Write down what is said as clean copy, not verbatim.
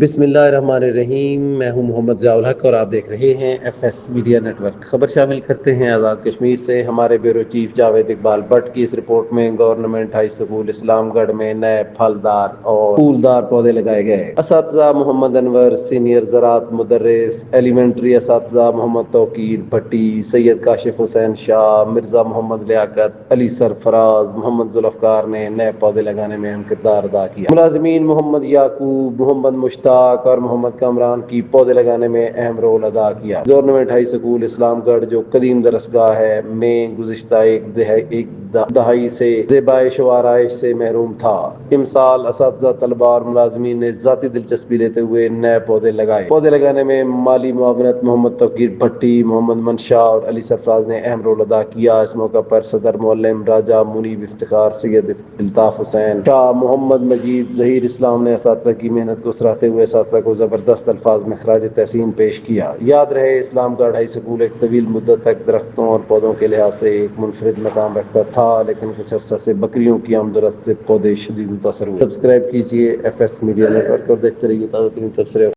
بسم اللہ الرحمن الرحیم، میں ہوں محمد ضیاء الحق اور آپ دیکھ رہے ہیں F S media network. خبر شامل کرتے ہیں آزاد کشمیر سے۔ ہمارے بیورو چیف جاوید اقبال بٹ کی اس رپورٹ میں government high school Islamgarh میں نئے پھلدار اور پھولدار پودے لگائے گئے۔ اساتذہ محمد انور سینئر زراعت مدرس، ایلیمنٹری اساتذہ محمد توقیر بھٹی، سید کاشف حسین شاہ، مرزا محمد لیاقت، علی سرفراز، محمد ذوالفقار نے نئے پودے لگانے میں اہم کردار ادا کیا۔ ملازمین محمد یعقوب، محمد مشتاق اور محمد کامران کی پودے لگانے میں اہم رول ادا کیا۔ گورنمنٹ ہائی اسکول اسلام گڑھ جو قدیم درسگاہ ہے میں گزشتہ ایک دہائی سے زیبائش و آرائش سے محروم تھا۔ امسال اساتذہ، طلباء اور ملازمین نے ذاتی دلچسپی لیتے ہوئے نئے پودے لگائے۔ پودے لگانے میں مالی معاونت محمد توقیر بھٹی، محمد منشا اور علی سرفراز نے اہم رول ادا کیا۔ اس موقع پر صدر معلم راجہ منیب افتخار، سید الطاف حسین شاہ، محمد مجید ظہیر اسلام نے اساتذہ کی محنت کو سراہتے ہوئے اساتذہ کو زبردست الفاظ میں خراج تحسین پیش کیا۔ یاد رہے، اسلام گڑھ ہائی اسکول ایک طویل مدت تک درختوں اور پودوں کے لحاظ سے ایک منفرد مقام رکھتا تھا، لیکن کچھ عرصہ سے بکریوں کی آمد و رفت سے پودے شدید متاثر ہوئے۔ سبسکرائب کیجیے F S media network اور دیکھتے رہیے تازہ ترین تبصرے۔